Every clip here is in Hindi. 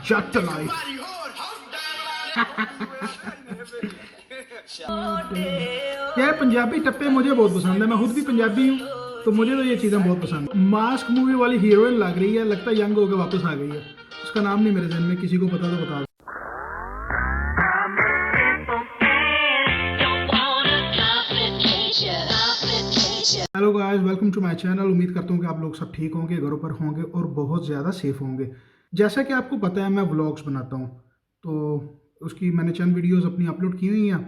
जट लाइफ। यार पंजाबी टप्पे मुझे बहुत पसंद है, मैं खुद भी पंजाबी हूँ, तो मुझे तो ये चीज़ें बहुत पसंद है। मास्क मूवी वाली हीरोइन लग रही है, लगता है यंग होकर वापस आ गई है। उसका नाम नहीं मेरे जहन में, किसी को पता तो बता दो। Hello guys, welcome to my channel. उम्मीद करता हूँ कि आप लोग सब ठीक होंगे, घरों पर होंगे और बहुत ज़्यादा सेफ होंगे। जैसा कि आपको पता है मैं व्लॉग्स बनाता हूँ, तो उसकी मैंने चंद वीडियोस अपनी अपलोड की हुई हैं।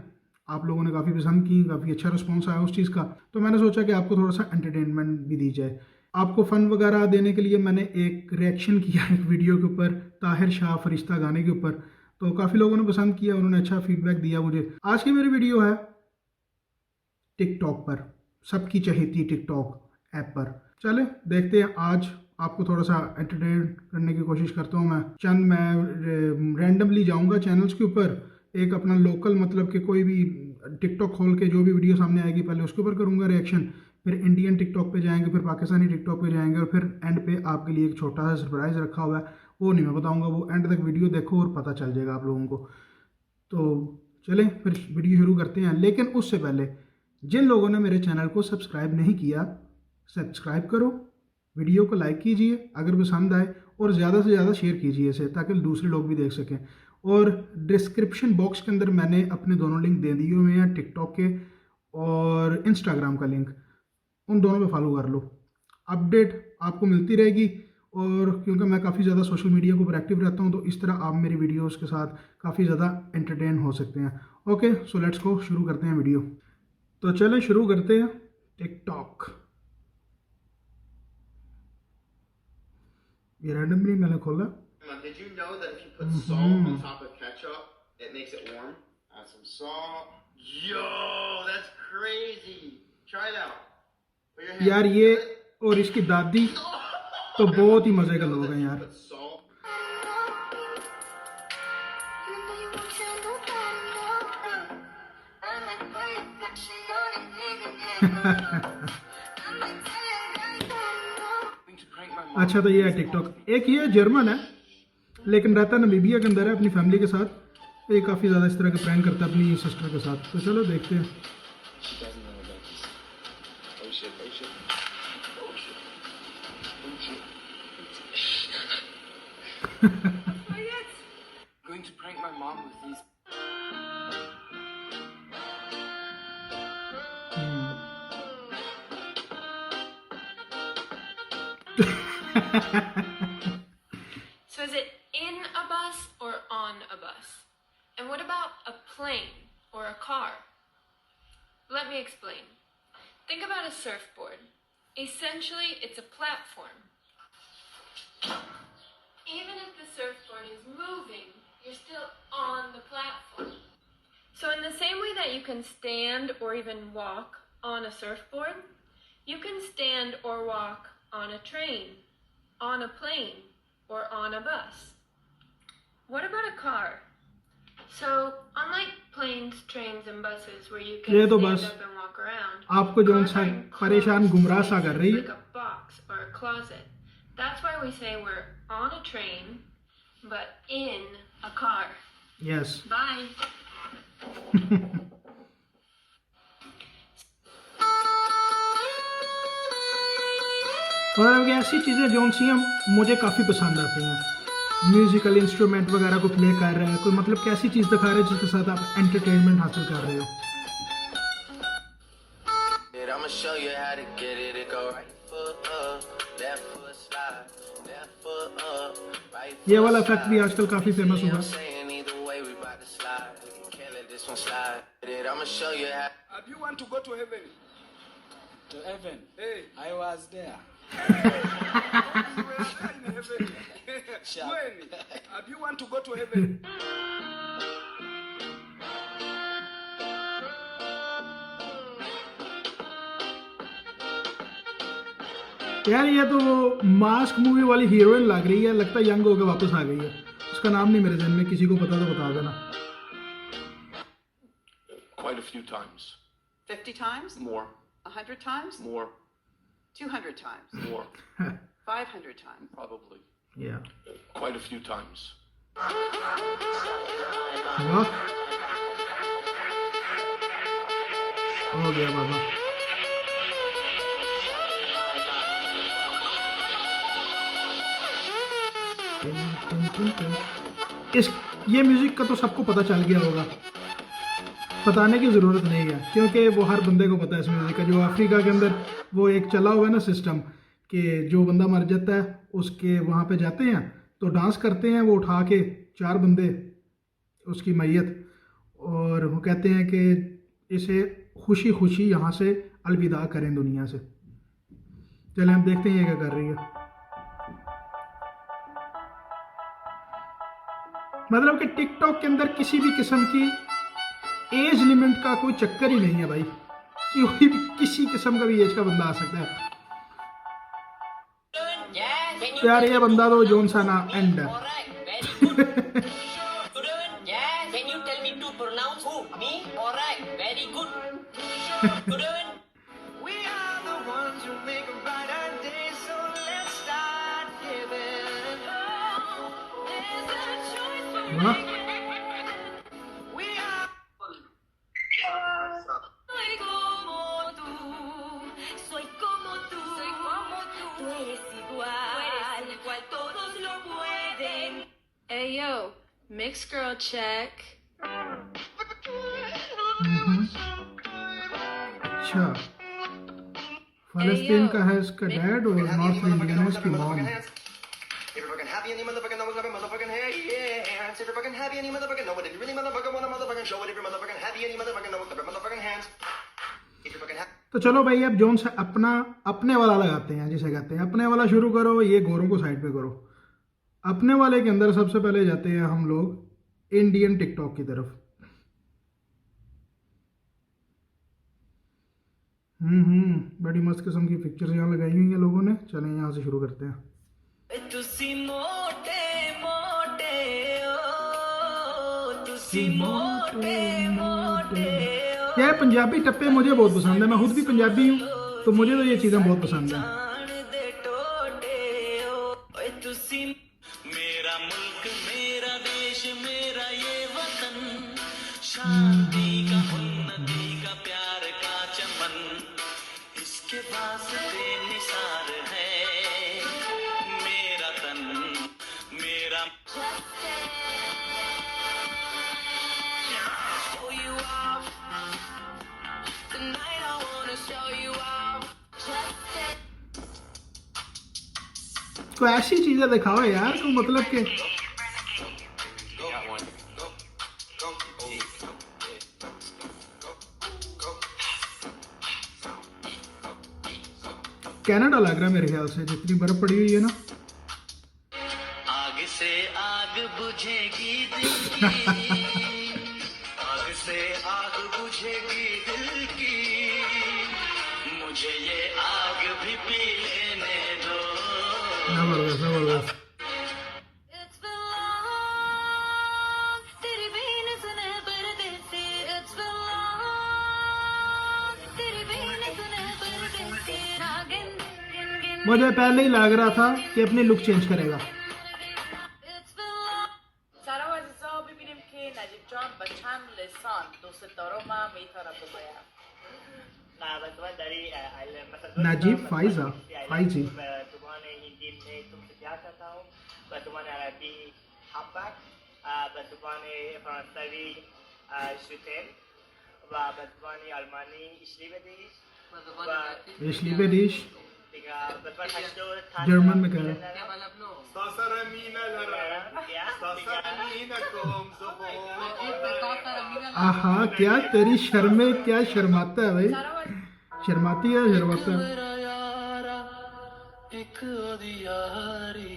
आप लोगों ने काफ़ी पसंद की, काफ़ी अच्छा रिस्पॉन्स आया उस चीज़ का, तो मैंने सोचा कि आपको थोड़ा सा एंटरटेनमेंट भी दी जाए। आपको फ़न वगैरह देने के लिए मैंने एक रिएक्शन किया एक वीडियो के ऊपर, ताहिर शाह फरिश्ता गाने के ऊपर। तो काफ़ी लोगों ने पसंद किया, उन्होंने अच्छा फीडबैक दिया मुझे। आज की मेरी वीडियो है टिकटॉक पर, सबकी चहेती टिकटॉक ऐप पर। चले देखते हैं, आज आपको थोड़ा सा एंटरटेन करने की कोशिश करता हूँ। मैं रैंडमली जाऊँगा चैनल्स के ऊपर, एक अपना लोकल मतलब कि कोई भी टिकटॉक खोल के जो भी वीडियो सामने आएगी पहले उसके ऊपर करूँगा रिएक्शन, फिर इंडियन टिकटॉक पे जाएंगे, फिर पाकिस्तानी टिकटॉक पे जाएंगे, और फिर एंड पे आपके लिए एक छोटा सा सरप्राइज़ रखा हुआ है, वो नहीं मैं बताऊँगा, वो एंड तक वीडियो देखो और पता चल जाएगा आप लोगों को। तो चलें फिर वीडियो शुरू करते हैं, लेकिन उससे पहले जिन लोगों ने मेरे चैनल को सब्सक्राइब नहीं किया, सब्सक्राइब करो, वीडियो को लाइक कीजिए अगर पसंद आए, और ज़्यादा से ज़्यादा शेयर कीजिए इसे, ताकि दूसरे लोग भी देख सकें। और डिस्क्रिप्शन बॉक्स के अंदर मैंने अपने दोनों लिंक दे दिए हुए हैं, टिकटॉक के और इंस्टाग्राम का लिंक, उन दोनों पे फॉलो कर लो। अपडेट आपको मिलती रहेगी, और क्योंकि मैं काफ़ी ज़्यादा सोशल मीडिया के ऊपर एक्टिव रहता हूँ, तो इस तरह आप मेरी वीडियोस के साथ काफ़ी ज़्यादा एंटरटेन हो सकते हैं। ओके, सो लेट्स गो, शुरू करते हैं वीडियो। तो चलें शुरू करते हैं। टिकटॉक, ये रैंडमली मैंने खोला। Did you know that if you put salt on top of ketchup, it makes it warm? Add some salt. Yo, that's crazy. Try it out. Put your hand. यार ये और इसकी दादी तो बहुत ही मज़े का लोग हैं यार। Put salt. अच्छा, तो ये है टिकटॉक। एक ये जर्मन है लेकिन रहता नमीबिया के अंदर है अपनी फैमिली के साथ। ये काफ़ी ज़्यादा इस तरह के प्रैंक करता है अपनी सिस्टर के साथ। तो चलो देखते हैं। Going to prank my mom with these. So is it in a bus or on a bus? And what about a plane or a car? Let me explain. Think about a surfboard. Essentially, it's a platform. Even if the surfboard is moving, you're still on the platform. So in the same way that you can stand or even walk on a surfboard, you can stand or walk on a train, on a plane, or on a bus. What about a car? So, unlike planes, trains, and buses where you can ये तो stand बस up and walk around, आपको जो cars सा are परेशान enclosed गुमराह सा कर रही spaces है। like a box or a closet. That's why we say we're on a train, but in a car. Yes. Bye. और ऐसी चीज़ें जो सी हैं मुझे काफ़ी पसंद आती हैं। म्यूज़िकल इंस्ट्रूमेंट वगैरह को प्ले कर रहे हैं, कोई मतलब कैसी चीज़ दिखा रहे हैं जिसके साथ आप एंटरटेनमेंट हासिल कर रहे हो। ये वाला इफेक्ट भी आजकल काफ़ी फेमस हुआ। Do you want to go to heaven? To heaven? Hey. I was there. You were there in heaven. When? Do you want to go to heaven? यार ये तो वो मास्क मूवी वाली हीरोइन लग रही है, लगता है यंग होकर वापस आ गई है। उसका नाम नहीं मेरे जहन में, किसी को पता तो बता देना। Quite a few times. 50 times? More. 100 times? More. 200 times? More. 500 times? Probably. Yeah. Quite a few times. वाह, हो गया बाबा। इस ये म्यूजिक का तो सबको पता चल गया होगा, बताने की ज़रूरत नहीं है, क्योंकि वो हर बंदे को पता है इस म्यूज़िक का। जो अफ्रीका के अंदर वो एक चला हुआ है ना सिस्टम, कि जो बंदा मर जाता है उसके वहाँ पे जाते हैं तो डांस करते हैं, वो उठा के 4 बंदे उसकी मैयत, और वो कहते हैं कि इसे खुशी खुशी यहाँ से अलविदा करें दुनिया से। चलें हम देखते हैं ये क्या कर रही है। मतलब कि टिकटॉक के अंदर किसी भी किस्म की एज लिमिट का कोई चक्कर ही नहीं है भाई, कोई भी किसी किस्म का भी एज का बंदा आ सकता है। यार ये बंदा तो जॉन साना एंड है। वाह, Hey yo, mixed girl check. अच्छा, फलस्तीन का है इसका डैड और नॉर्थ इंडियन है इसकी mom. If you're fucking happy and you motherfucking know what's up, motherfucking hey, yeah. If you're fucking happy and you motherfucking know it, if you really motherfucking want to motherfucking show it, if you're motherfucking happy and you motherfucking know what's up, motherfucking hands. If you're fucking happy. तो चलो भाई अब जोन से अपने वाला लगाते हैं, जिसे कहते हैं अपने वाला शुरू करो, ये गोरों को साइड पे करो। अपने वाले के अंदर सबसे पहले जाते हैं हम लोग इंडियन टिकटॉक की तरफ। बड़ी मस्त किस्म की पिक्चर्स यहाँ लगाई हुई हैं लोगों ने। चलें यहाँ से शुरू करते हैं। यार पंजाबी टप्पे मुझे बहुत पसंद है, मैं खुद भी पंजाबी हूँ, तो मुझे तो ये चीज़ें बहुत पसंद हैं। मेरा मुल्क मेरा देश मेरा ये वतन, शांति का उन्नति का प्यार का चमन, इसके वास्ते निसार है मेरा तन मेरा। तो ऐसी चीजें दिखाओ यार, तो मतलब के कनाडा लग रहा है मेरे ख्याल से, जितनी बर्फ पड़ी हुई है ना। आग से आग बुझेगी दिल की, आग से आग बुझेगी दिल की, मुझे ये आग भी पी लेने दो। जबरदस्त जबरदस्त। मुझे पहले ही लग रहा था कि अपनी लुक चेंज करेगा। नाजीब फाइजा फाइजी तुमसे क्या चाहता हूँ, तुम्हारे अरबी हाफबाक, तुम्हारे फ्रांसीसी शुतेन, तुम्हारे अल्मानी इशली डिश जर्मन में कह रहा आहा, क्या तेरी शर्मे, क्या शर्माता है भाई, शर्माती है शर्माता है। एक यारी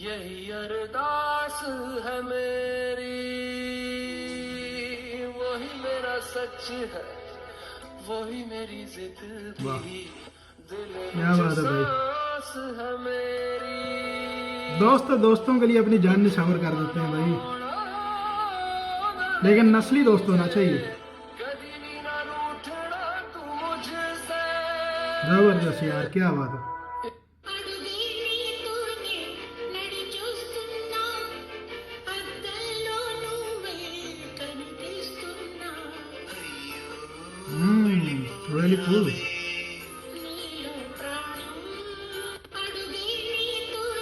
यही अरदास है मेरी, वही मेरा सच है, वही मेरी जिद भी, क्या बात है भाई। दोस्तों के लिए अपनी जान निछावर कर देते हैं भाई, लेकिन नस्ली दोस्त होना चाहिए। जबरदस्त यार, क्या बात है। Really cool.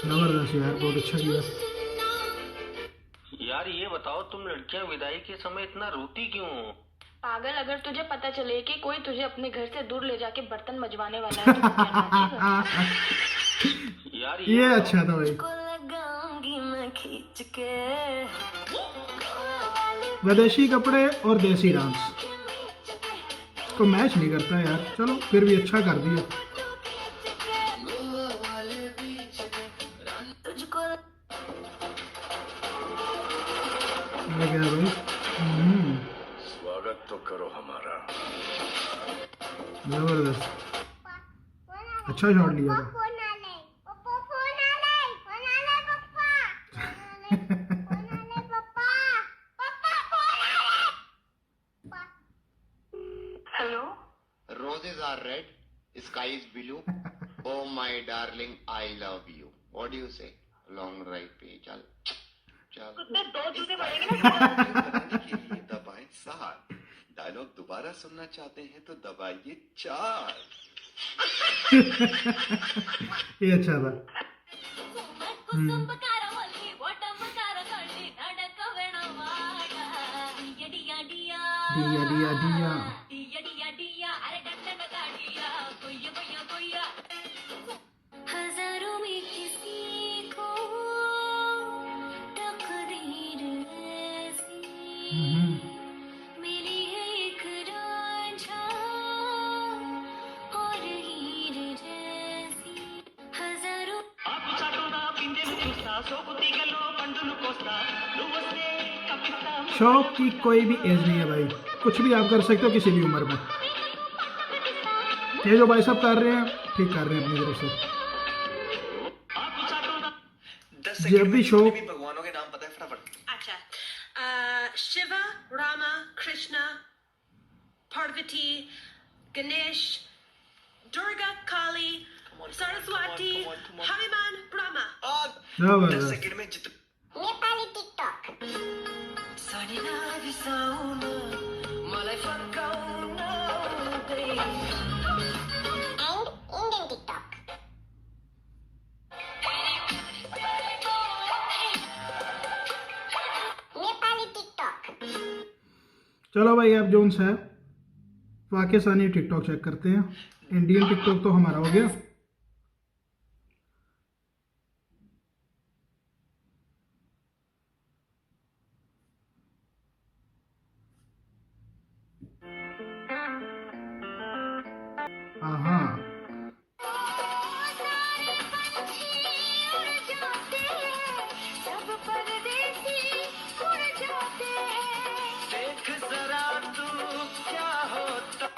जबरदस्त यार, बहुत अच्छा किया। यार ये बताओ, तुम लड़कियां विदाई के समय इतना रोती क्यों हो? पागल, अगर तुझे पता चले कि कोई तुझे अपने घर से दूर ले जाके बर्तन मजवाने वाला है तो तू क्या नाचेगा? यार ये अच्छा था भाई। लगाऊंगी मैं खींच के। विदेशी कपड़े और देसी डांस को मैच नहीं करता यार, चलो फिर भी अच्छा कर दिया। ये क्या है भाई? स्वागत तो करो हमारा। जबरदस्त, अच्छा शॉट लिया था। Hello, Roses are red, sky is blue. Oh my darling, I love you. What do you say? Long right पे चल चल। दो जूते पड़ेंगे ना। बनाने के लिए दबाएं 7। डायलॉग दोबारा सुनना चाहते हैं तो दबाइए 4। ये अच्छा था। दिया दिया दिया। हजारों में किसी को तकदीर ऐसी मिली है, एक रांझा और हीर जैसी। हजारों शौक की कोई भी एज नहीं है भाई, कुछ भी आप कर सकते हो किसी भी उम्र में। ये जो भाई सब कर रहे हैं ठीक कर रहे हैं अपनी तरफ से। जब भी शौक भगवानों के नाम पता है फटाफट। अच्छा, शिवा, रामा, कृष्णा, पार्वती, गणेश, दुर्गा, काली, सरस्वती, हनुमान, ब्रह्मा। जबरदस्त। Nepali TikTok. Indian TikTok. Nepali TikTok. चलो भाई, अब जोन है पाकिस्तानी टिकटॉक चेक करते हैं। इंडियन टिकटॉक तो हमारा हो गया। हाँ, देख जरा तू क्या होता।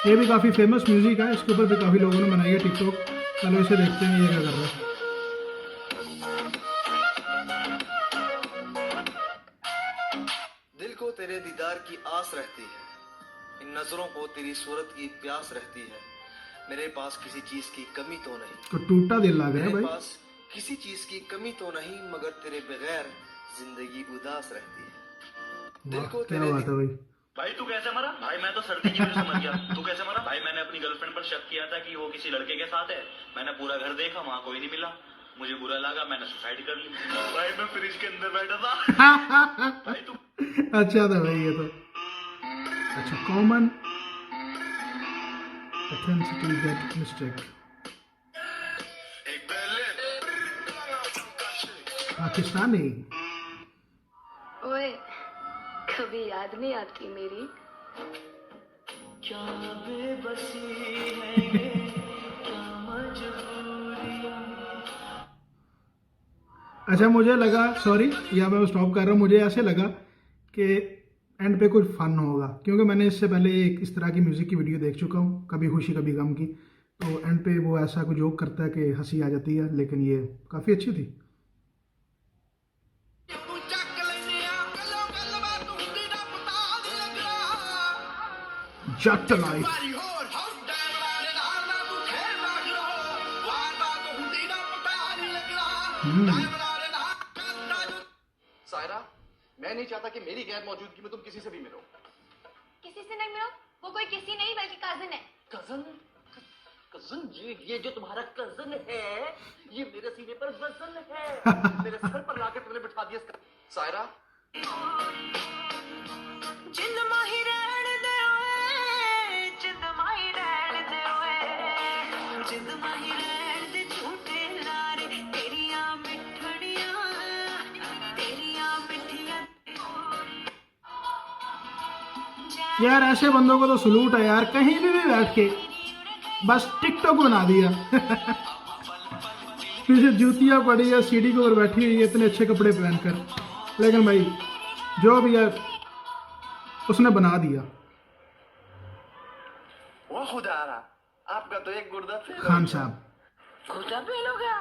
ये भी काफ़ी फेमस म्यूजिक है, इसके ऊपर भी काफ़ी लोगों ने बनाई है टिकटॉक। चलो इसे देखते हैं ये क्या कर रहा है। दिल को तेरे दीदार की आस रहती है, इन नजरों को तेरी सूरत की प्यास रहती है। मेरे पास किसी चीज की कमी तो नहीं, तो टूटा दिल लग रहा है मेरे भाई। पास किसी चीज की कमी तो नहीं, मगर तेरे बगैर जिंदगी उदास रहती है। दिल वाह, को क्या तेरे बात है भाई। भाई तू कैसे मरा? भाई मैं तो सर्दी की वजह से मर गया। तू कैसे मरा? भाई मैंने अपनी गर्लफ्रेंड पर शक किया था कि वो किसी लड़के के साथ है। मैंने पूरा घर देखा, वहाँ कोई नहीं मिला। मुझे बुरा लगा, मैंने सुसाइड कर ली। भाई मैं फ्रिज के अंदर बैठा था। भाई तू अच्छा था भाई ये तो। अच्छा, common authenticity get mistake. Pakistani. ओए, कभी याद नहीं आती मेरी? क्या बेबसी है ये, क्या मजबूरियां। अच्छा, मुझे लगा, सॉरी या मैं स्टॉप कर रहा हूँ, मुझे ऐसे लगा कि एंड पे कुछ फन होगा, क्योंकि मैंने इससे पहले एक इस तरह की म्यूज़िक की वीडियो देख चुका हूँ, कभी खुशी कभी गम की। तो एंड पे वो ऐसा कुछ जोक करता है कि हंसी आ जाती है, लेकिन ये काफ़ी अच्छी थी। जट लाइफ। सायरा, चाहता कि मेरी गैर मौजूदगी में तुम किसी से भी मिलो। किसी से नहीं मिलो, वो कोई किसी नहीं बल्कि कजिन है। कजन? कजन? ये जो तुम्हारा कजन है, ये मेरे सीने पर वजन है। मेरे सर पर लाके तुमने बिठा दिया इसका। सायरा, जिंद माही रहन दे ओए, जिंद माही रहन दे ओए, जिंद माही रहन दे झूठे लारे, तेरियां मिठड़ियां, तेरियां मिठियां। यार ऐसे बंदों को तो सलूट है यार, कहीं भी बैठ के बस टिकटॉक बना दिया। पीछे जूतियां पड़ी है, सीढ़ी के ऊपर बैठी हुई है इतने अच्छे कपड़े पहनकर, लेकिन भाई जो भी है उसने बना दिया। वो खुदा रहा, आपका तो एक गुर्दा फेल हो खान गया। साहब, खुदा फेल हो गया।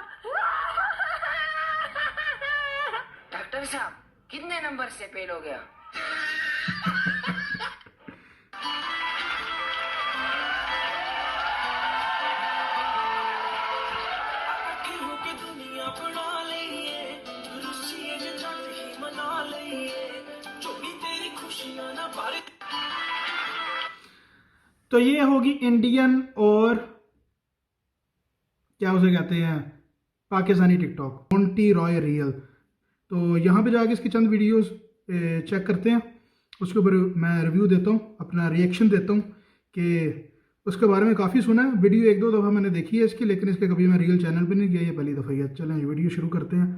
डॉक्टर साहब, कितने नंबर से फेल हो गया? तो ये होगी इंडियन और क्या उसे कहते हैं Pakistani TikTok, Monty Roy real. तो यहाँ पे जाके इसकी चंद वीडियोस चेक करते हैं, उसके ऊपर मैं रिव्यू देता हूँ, अपना रिएक्शन देता हूँ कि उसके बारे में काफ़ी सुना है। वीडियो एक दो दफ़ा मैंने देखी है इसकी, लेकिन इसके कभी मैं रियल चैनल पे नहीं गया, ये पहली दफ़ा ही है। चलें वीडियो शुरू करते हैं।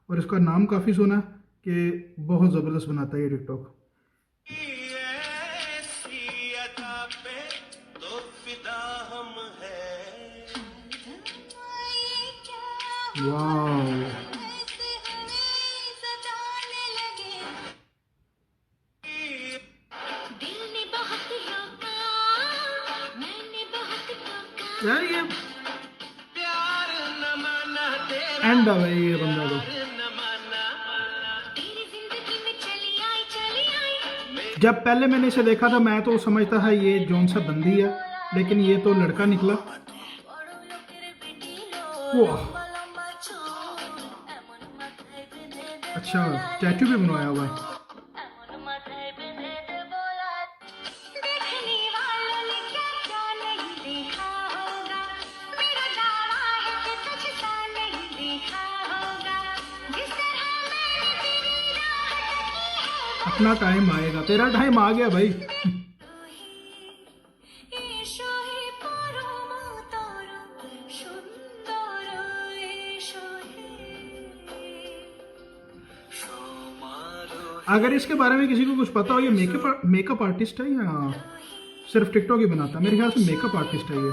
और इसका नाम काफ़ी सुना है कि बहुत ज़बरदस्त बनाता है ये टिकटॉक। वाह, यार ये एंड है भाई ये बंदा तो। जब पहले मैंने इसे देखा था मैं तो समझता था ये जौन सा बंदी है, लेकिन ये तो लड़का निकला। वाह, अच्छा टैटू भी बनवाया हुआ है। अपना टाइम आएगा, तेरा टाइम आ गया भाई। अगर इसके बारे में किसी को कुछ पता हो, ये मेकअप आर्टिस्ट है या सिर्फ टिकटॉक ही बनाता है? मेरे ख्याल से मेकअप आर्टिस्ट है ये।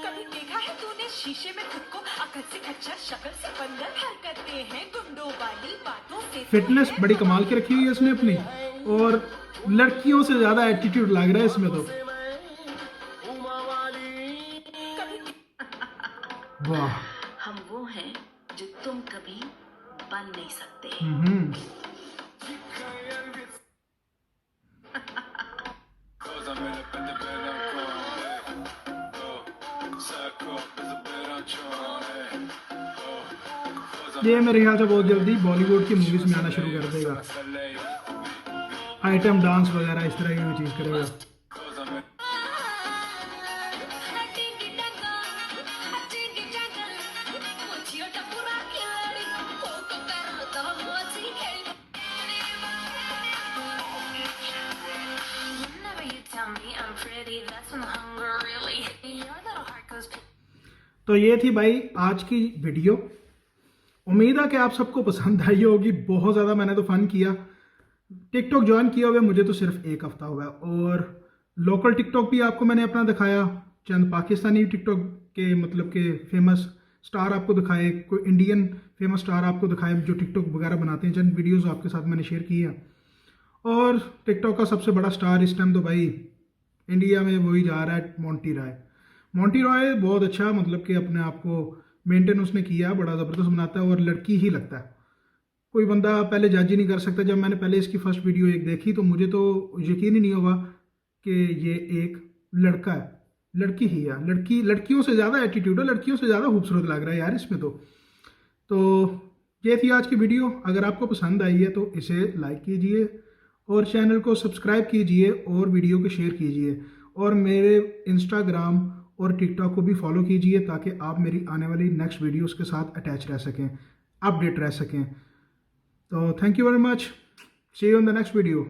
कभी देखा है तूने शीशे में खुद को अकल से खच्चर शक्ल से बंदर हरकतें हैं गुंडों वाली बातों से। फिटनेस बड़ी कमाल की रखी हुई है इसने अपनी, और लड़कियों से ज्यादा एटीट्यूड लग रहा है इसमें तो। वाह, हम वो हैं जो तुम कभी बन नहीं सकते। ये मेरे ख्याल से बहुत जल्दी बॉलीवुड की मूवीज में आना शुरू कर देगा, आइटम डांस वगैरह इस तरह की चीज करेगा। तो ये थी भाई आज की वीडियो। उम्मीद है कि आप सबको पसंद आई होगी। बहुत ज़्यादा मैंने तो फ़न किया। टिकटॉक ज्वाइन किया हुआ मुझे तो सिर्फ 1 हफ्ता हुआ है, और लोकल टिकटॉक भी आपको मैंने अपना दिखाया, चंद पाकिस्तानी टिकटॉक के मतलब के फेमस स्टार आपको दिखाए, कोई इंडियन फेमस स्टार आपको दिखाए जो टिकटॉक वगैरह बनाते हैं, चंद वीडियोज़ आपके साथ मैंने शेयर की है। और टिकटॉक का सबसे बड़ा स्टार इस टाइम तो भाई इंडिया में वही जा रहा है, मोंटी रॉय। मोंटी रॉय बहुत अच्छा मतलब कि अपने आप को मेंटेन उसने किया, बड़ा ज़बरदस्त बनाता है और लड़की ही लगता है। कोई बंदा पहले जज ही नहीं कर सकता। जब मैंने पहले इसकी फर्स्ट वीडियो एक देखी तो मुझे तो यकीन ही नहीं हुआ कि ये एक लड़का है, लड़की ही है। लड़कियों से ज़्यादा एटीट्यूड है, लड़कियों से ज़्यादा खूबसूरत लग रहा है यार इसमें तो ये थी आज की वीडियो। अगर आपको पसंद आई है तो इसे लाइक कीजिए और चैनल को सब्सक्राइब कीजिए और वीडियो को शेयर कीजिए और मेरे इंस्टाग्राम और टिकटॉक को भी फॉलो कीजिए ताकि आप मेरी आने वाली नेक्स्ट वीडियोस के साथ अटैच रह सकें, अपडेट रह सकें। तो thank you very much, see you in the next video.